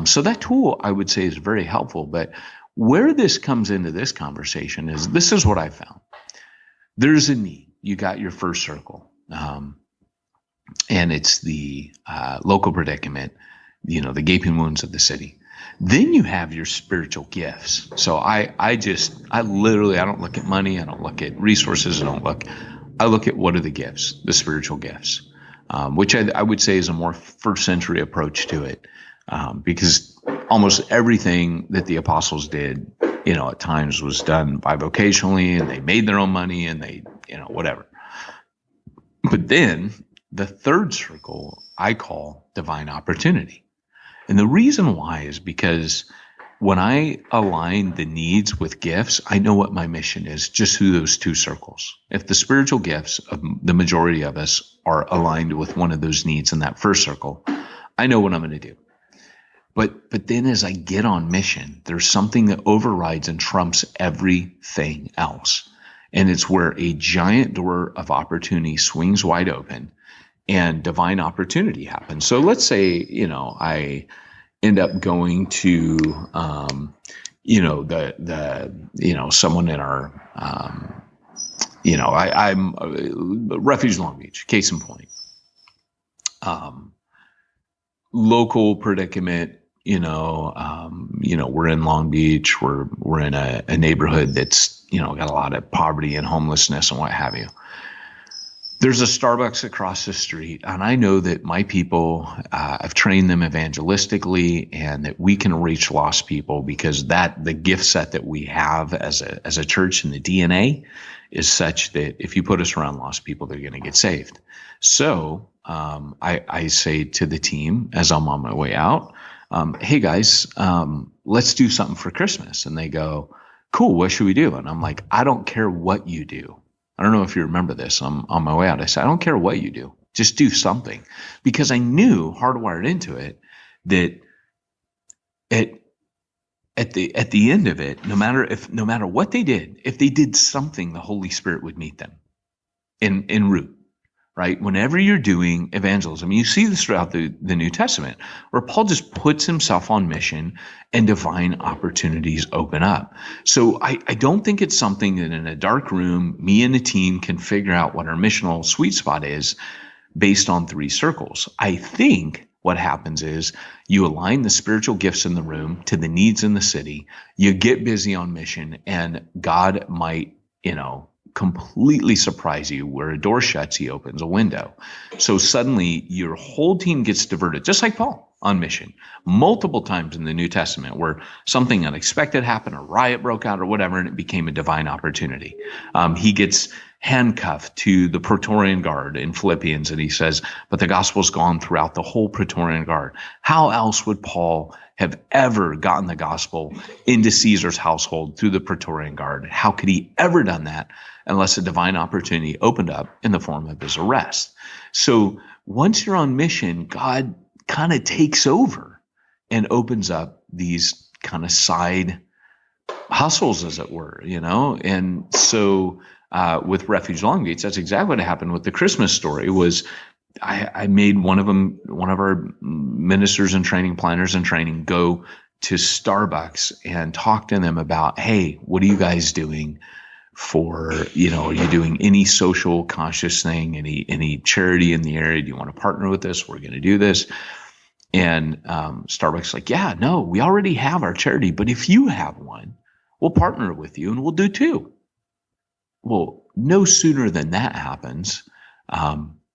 So that tool, I would say, is very helpful. But where this comes into this conversation is, this is what I found. There's a need. You got your first circle. And it's the local predicament, the gaping wounds of the city. Then you have your spiritual gifts. So I literally don't look at money. I don't look at resources. I look at what are the gifts, the spiritual gifts, which I would say is a more first century approach to it. Because almost everything that the apostles did, at times was done bivocationally, and they made their own money, and they, whatever. But then the third circle I call divine opportunity. And the reason why is because when I align the needs with gifts, I know what my mission is just through those 2 circles. If the spiritual gifts of the majority of us are aligned with one of those needs in that first circle, I know what I'm going to do. But then as I get on mission, there's something that overrides and trumps everything else. And it's where a giant door of opportunity swings wide open and divine opportunity happens. So let's say, I end up going to, someone in our, I'm Refuge Long Beach, case in point. Local predicament, we're in Long Beach, we're in a neighborhood that's, got a lot of poverty and homelessness and what have you. There's a Starbucks across the street, and I know that my people, I've trained them evangelistically, and that we can reach lost people because the gift set that we have as a church in the DNA is such that if you put us around lost people, they're going to get saved. So I say to the team as I'm on my way out, hey guys, let's do something for Christmas. And they go, cool, what should we do? And I'm like, I don't care what you do. I don't know if you remember this. I'm on my way out. I said, I don't care what you do. Just do something. Because I knew, hardwired into it, that at the end of it, no matter what they did, if they did something, the Holy Spirit would meet them en route. Right? Whenever you're doing evangelism, you see this throughout the New Testament, where Paul just puts himself on mission and divine opportunities open up. So I don't think it's something that in a dark room, me and the team can figure out what our missional sweet spot is based on 3 circles. I think what happens is you align the spiritual gifts in the room to the needs in the city, you get busy on mission, and God might, completely surprise you. Where a door shuts, he opens a window. So suddenly your whole team gets diverted, just like Paul on mission, multiple times in the New Testament, where something unexpected happened, a riot broke out or whatever, and it became a divine opportunity. He gets handcuffed to the Praetorian Guard in Philippians, and he says, but the gospel's gone throughout the whole Praetorian Guard. How else would Paul have ever gotten the gospel into Caesar's household through the Praetorian Guard? How could he ever done that unless a divine opportunity opened up in the form of his arrest? So once you're on mission, God kind of takes over and opens up these kind of side hustles, as it were, And so with Refuge Long Beach, that's exactly what happened with the Christmas story. Was I made one of our ministers and training planners and training, go to Starbucks and talk to them about, hey, what are you guys doing for, are you doing any social conscious thing, any charity in the area? Do you want to partner with us? We're going to do this. And Starbucks like, yeah, no, we already have our charity, but if you have one, we'll partner with you and we'll do 2. Well, no sooner than that happens,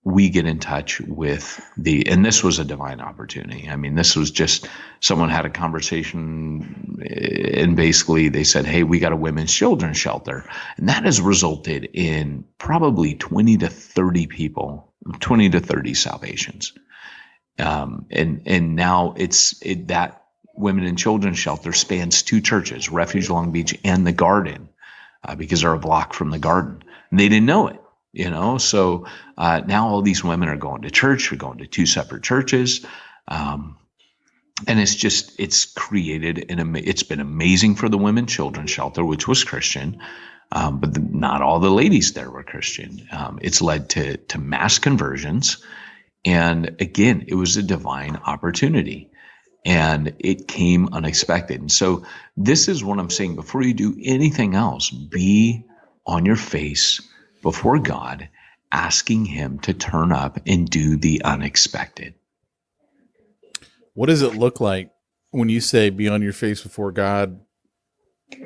we get in touch with and this was a divine opportunity. I mean, this was just someone had a conversation and basically they said, hey, we got a women's children's shelter. And that has resulted in probably 20 to 30 salvations. And now that women and children's shelter spans 2 churches, Refuge Long Beach and the Garden, because they're a block from the Garden. And they didn't know it. So now all these women are going to church. They're going to 2 separate churches. And it's created, it's been amazing for the women's children's shelter, which was Christian. But not all the ladies there were Christian. It's led to mass conversions. And again, it was a divine opportunity. And it came unexpected. And so this is what I'm saying. Before you do anything else, be on your face before God, asking him to turn up and do the unexpected. What does it look like when you say be on your face before God?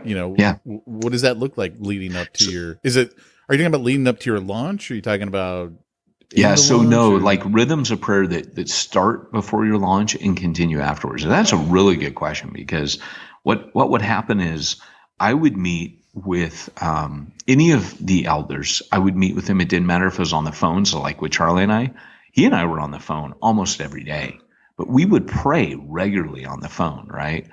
What does that look like leading up to are you talking about leading up to your launch? Or are you talking about like rhythms of prayer that start before your launch and continue afterwards. And that's a really good question, because what would happen is I would meet with any of the elders. I would meet with them. It didn't matter if it was on the phone. So like with Charlie and I, he and I were on the phone almost every day, but we would pray regularly on the phone, right?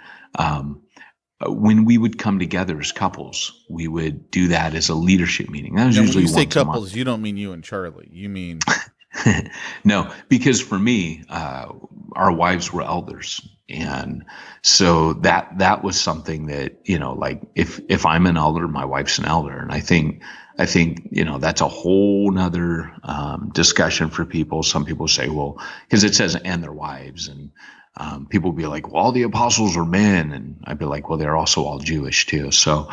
When we would come together as couples, we would do that as a leadership meeting. That was usually when you say once a couples, month. you don't mean you and Charlie. You mean no, because for me, our wives were elders, And so that was something that, like if I'm an elder, my wife's an elder. And I think, that's a whole nother discussion for people. Some people say, well, because it says, and their wives, and people will be like, well, all the apostles are men. And I'd be like, well, they're also all Jewish too. So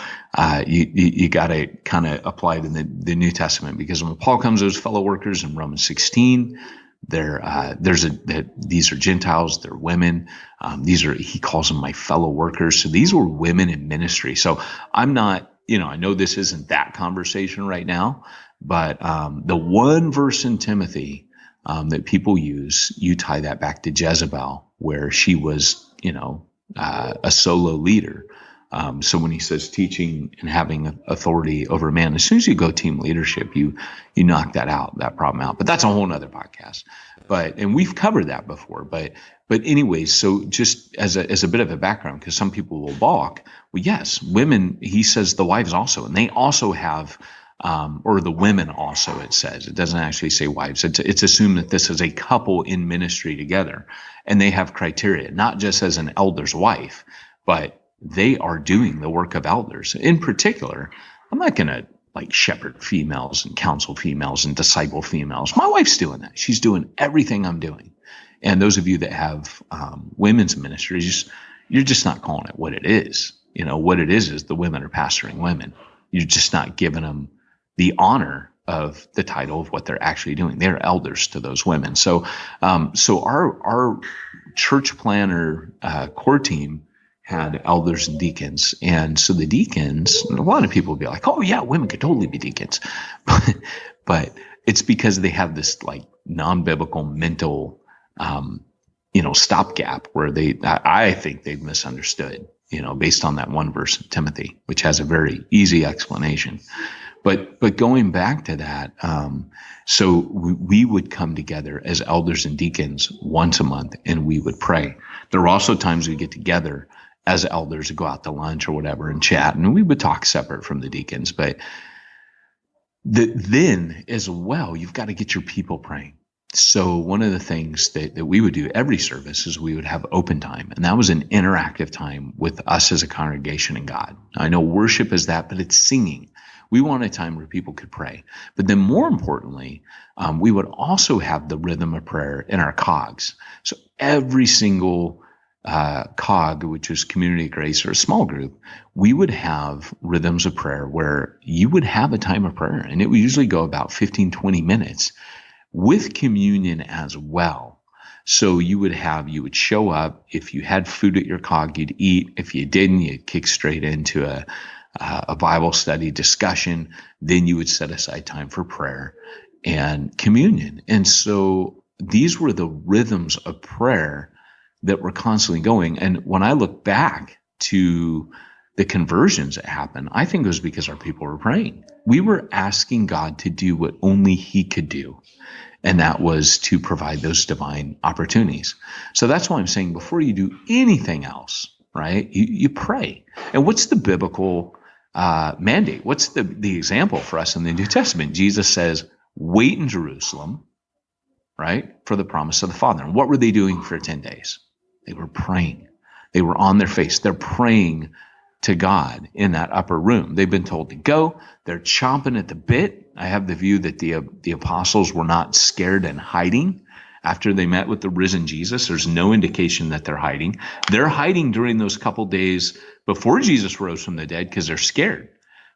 you got to kind of apply it in the New Testament, because when Paul comes to those fellow workers in Romans 16, these are Gentiles, they're women. He calls them my fellow workers. So these were women in ministry. So I'm not, I know this isn't that conversation right now, but the one verse in Timothy that people use, you tie that back to Jezebel, where she was, a solo leader. So when he says teaching and having authority over a man, as soon as you go team leadership, you knock that problem out. But that's a whole nother podcast. And we've covered that before. But anyways, so just as a bit of a background, because some people will balk. Well, yes, women. He says the wives also, and they also have. Or the women also, it says. It doesn't actually say wives. It's assumed that this is a couple in ministry together, and they have criteria, not just as an elder's wife, but they are doing the work of elders. In particular, I'm not going to like shepherd females and counsel females and disciple females. My wife's doing that. She's doing everything I'm doing. And those of you that have women's ministries, you're just not calling it what it is. What it is the women are pastoring women. You're just not giving them the honor of the title of what they're actually doing. They're elders to those women. So our church planner core team had elders and deacons. And so the deacons, a lot of people would be like, oh yeah, women could totally be deacons. But it's because they have this like non-biblical mental, stopgap where I think they've misunderstood, based on that one verse of Timothy, which has a very easy explanation. But going back to that, so we would come together as elders and deacons once a month, and we would pray. There were also times we get together as elders to go out to lunch or whatever and chat, and we would talk separate from the deacons. But then as well, you've got to get your people praying. So one of the things that we would do every service is we would have open time, and that was an interactive time with us as a congregation and God. I know worship is that, but it's singing. We want a time where people could pray. But then more importantly, we would also have the rhythm of prayer in our COGs. So every single COG, which is community of grace or a small group, we would have rhythms of prayer where you would have a time of prayer, and it would usually go about 15, 20 minutes with communion as well. So you would show up. If you had food at your COG, you'd eat. If you didn't, you'd kick straight into a Bible study discussion. Then you would set aside time for prayer and communion. And so these were the rhythms of prayer that were constantly going. And when I look back to the conversions that happened, I think it was because our people were praying. We were asking God to do what only He could do. And that was to provide those divine opportunities. So that's why I'm saying before you do anything else, right, you pray. And what's the biblical mandate? What's the example for us in the New Testament? Jesus says, wait in Jerusalem, right, for the promise of the Father. And what were they doing for 10 days? They were praying. They were on their face. They're praying to God in that upper room. They've been told to go. They're chomping at the bit. I have the view that the apostles were not scared and hiding after they met with the risen Jesus. There's no indication that they're hiding. They're hiding during those couple days before Jesus rose from the dead because they're scared.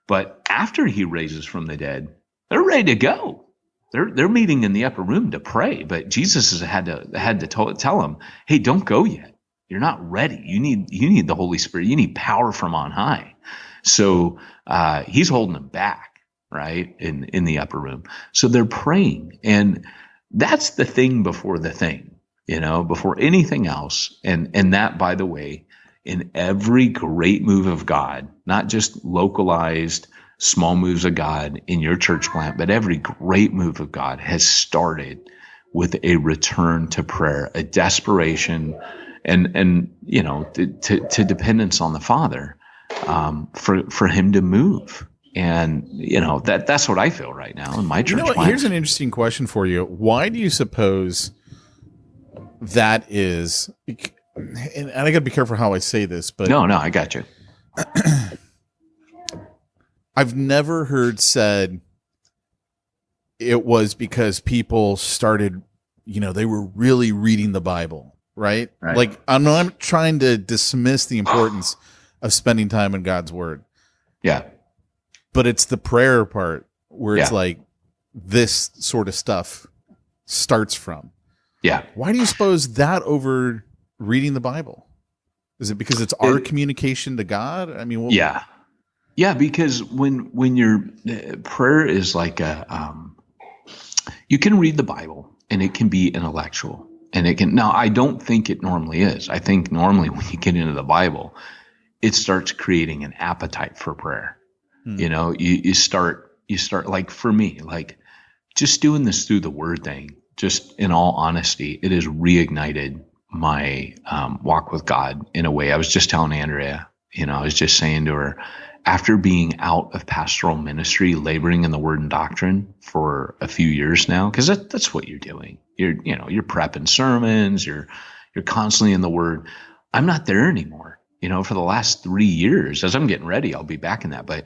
But after He raises from the dead, they're ready to go. They're meeting in the upper room to pray. But Jesus has had to tell them, hey, don't go yet. You're not ready. You need the Holy Spirit. You need power from on high. So He's holding them back, right, in the upper room. So they're praying. And that's the thing before the thing, before anything else. And that, by the way, in every great move of God, not just localized small moves of God in your church plant, but every great move of God has started with a return to prayer, a desperation, and to dependence on the Father for Him to move. And that's what I feel right now in my church plant. Here's an interesting question for you. Why do you suppose that is? and I got to be careful how I say this, but no, I got you. I've never heard said it was because people started, they were really reading the Bible, right? Like, I'm not trying to dismiss the importance of spending time in God's word. Yeah. But it's the prayer part where it's like this sort of stuff starts from. Yeah. Why do you suppose that over reading the Bible? Is it because it's our communication to God? I mean, yeah, because when your prayer is like you can read the Bible and it can be intellectual, and it can. Now, I don't think it normally is. I think normally when you get into the Bible, it starts creating an appetite for prayer. You start like, for me, like just doing this through the word thing. Just in all honesty, it has reignited my walk with God in a way. I was just telling Andrea, I was just saying to her, after being out of pastoral ministry, laboring in the word and doctrine for a few years now, because that's what you're doing. You're prepping sermons, you're constantly in the word. I'm not there anymore. For the last 3 years, as I'm getting ready, I'll be back in that. But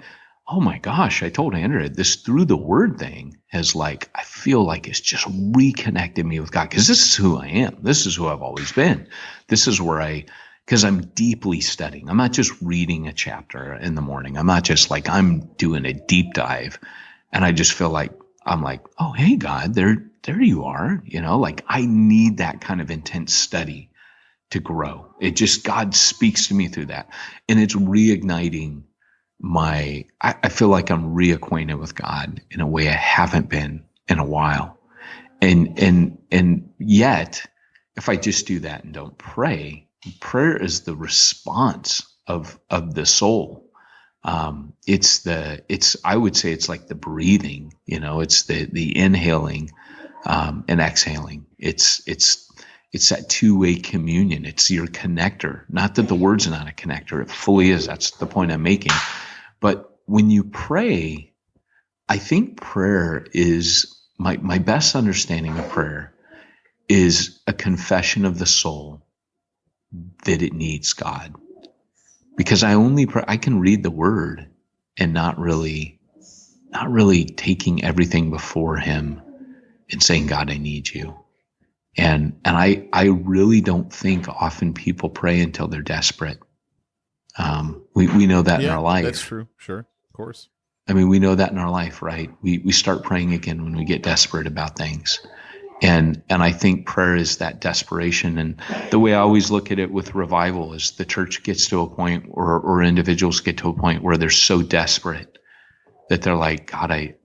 oh my gosh, I told Andrea, this through the word thing has I feel like it's just reconnected me with God, because this is who I am. This is who I've always been. This is where because I'm deeply studying. I'm not just reading a chapter in the morning. I'm not just I'm doing a deep dive. And I just feel like, I'm like, oh, hey, God, there you are. I need that kind of intense study to grow. God speaks to me through that. And it's reigniting I feel like I'm reacquainted with God in a way I haven't been in a while. And yet, if I just do that and don't pray, prayer is the response of the soul. I would say it's like the breathing, it's the inhaling and exhaling. It's that two-way communion. It's your connector. Not that the word's not a connector. It fully is. That's the point I'm making. But when you pray, I think prayer is my best understanding of prayer is a confession of the soul that it needs God. Because I can read the word and not really taking everything before him and saying, God, I need you. And I really don't think often people pray until they're desperate. We know that in our life. That's true. Sure. Of course. I mean, we know that in our life, right? We start praying again when we get desperate about things. And I think prayer is that desperation. And the way I always look at it with revival is the church gets to a point or individuals get to a point where they're so desperate that they're like, God, I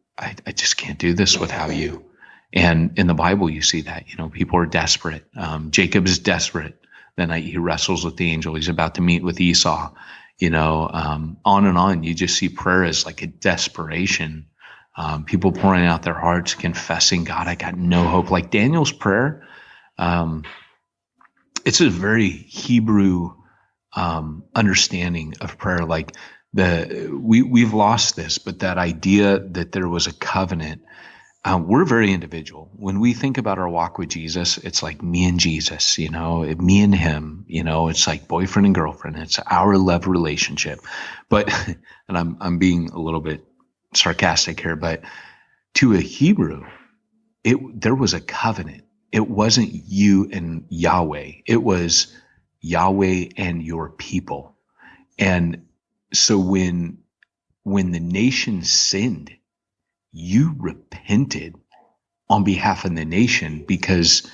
just can't do this without you. And in the Bible, you see that, people are desperate. Jacob is desperate. The night he wrestles with the angel, he's about to meet with Esau, on and on. You just see prayer as like a desperation. People pouring out their hearts, confessing, God, I got no hope. Like Daniel's prayer, it's a very Hebrew understanding of prayer. Like we've lost this, but that idea that there was a covenant. We're very individual. When we think about our walk with Jesus, it's like me and Jesus, me and him, it's like boyfriend and girlfriend. It's our love relationship. But, and I'm being a little bit sarcastic here, but to a Hebrew, there was a covenant. It wasn't you and Yahweh. It was Yahweh and your people. And so when the nation sinned, you repented on behalf of the nation because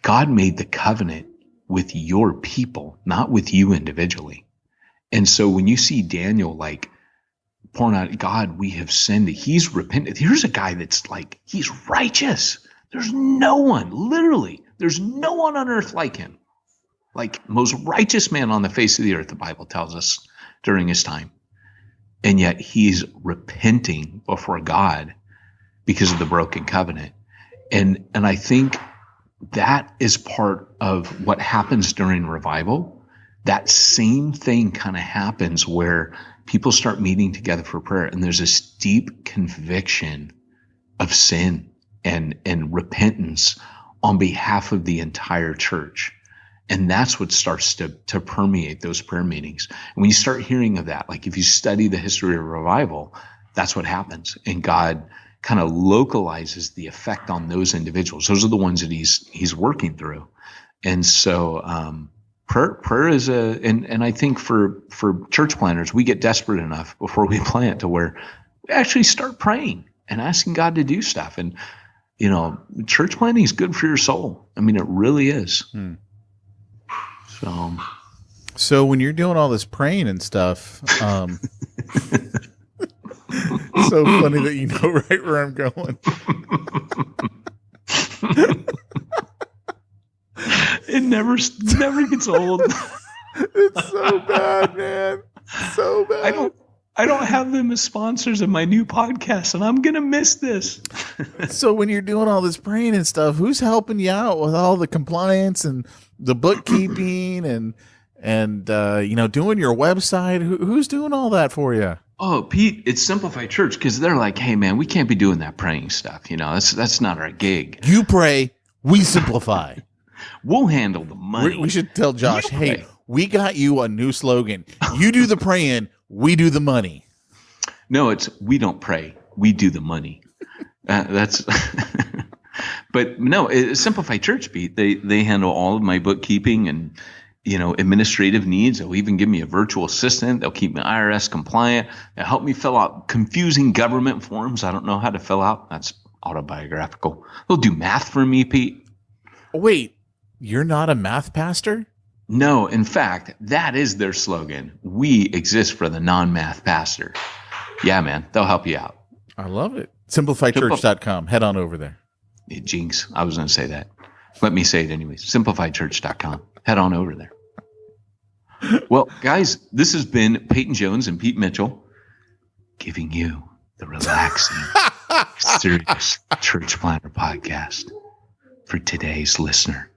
God made the covenant with your people, not with you individually. And so when you see Daniel pouring out, God, we have sinned, he's repented. Here's a guy that's he's righteous. There's no one on earth like him. Most righteous man on the face of the earth, the Bible tells us during his time. And yet he's repenting before God because of the broken covenant. And I think that is part of what happens during revival. That same thing kind of happens where people start meeting together for prayer, and there's this deep conviction of sin and repentance on behalf of the entire church. And that's what starts to permeate those prayer meetings. And when you start hearing of that, like if you study the history of revival, that's what happens. And God kind of localizes the effect on those individuals. Those are the ones that he's working through. And so prayer is and I think for church planners, we get desperate enough before we plant to where we actually start praying and asking God to do stuff. And, church planting is good for your soul. I mean, it really is. So when you're doing all this praying and stuff, so funny that you know right where I'm going. It never gets old. It's so bad, man. So bad. I don't have them as sponsors of my new podcast, and I'm gonna miss this. So when you're doing all this praying and stuff, who's helping you out with all the compliance and the bookkeeping and doing your website? Who's doing all that for you? Oh, Pete, it's Simplify Church, because they're like, hey man, we can't be doing that praying stuff. That's not our gig. You pray, we simplify. We'll handle the money. We should tell Josh, hey, we got you a new slogan. You do the praying, we do the money. No, it's we don't pray, we do the money. That's but no, Simplify Church, Pete. They handle all of my bookkeeping and administrative needs. They'll even give me a virtual assistant. They'll keep me IRS compliant. They'll help me fill out confusing government forms I don't know how to fill out. That's autobiographical. They'll do math for me, Pete. Wait, you're not a math pastor? No, in fact, that is their slogan. We exist for the non-math pastor. Yeah, man, they'll help you out. I love it. SimplifyChurch.com. Head on over there. Jinx, I was going to say that. Let me say it anyways. SimplifyChurch.com. Head on over there. Well, guys, this has been Peyton Jones and Pete Mitchell giving you the relaxing, serious church planner podcast for today's listener.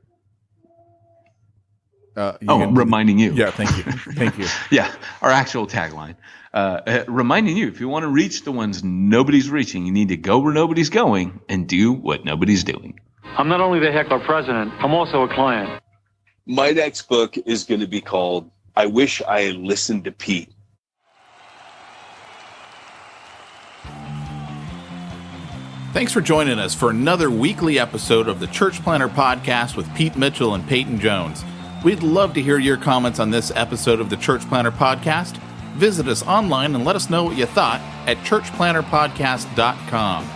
Reminding you. Yeah, thank you. Thank you. Yeah, our actual tagline. Reminding you, if you want to reach the ones nobody's reaching, you need to go where nobody's going and do what nobody's doing. I'm not only the heckler president, I'm also a client. My next book is going to be called I Wish I Had Listened to Pete. Thanks for joining us for another weekly episode of the Church Planner Podcast with Pete Mitchell and Peyton Jones. We'd love to hear your comments on this episode of the Church Planner Podcast. Visit us online and let us know what you thought at churchplannerpodcast.com.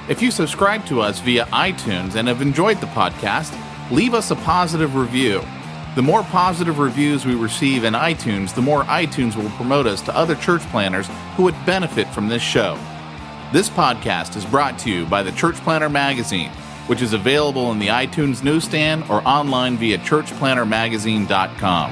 If you subscribe to us via iTunes and have enjoyed the podcast, leave us a positive review. The more positive reviews we receive in iTunes, the more iTunes will promote us to other church planners who would benefit from this show. This podcast is brought to you by the Church Planner Magazine, which is available in the iTunes newsstand or online via churchplannermagazine.com.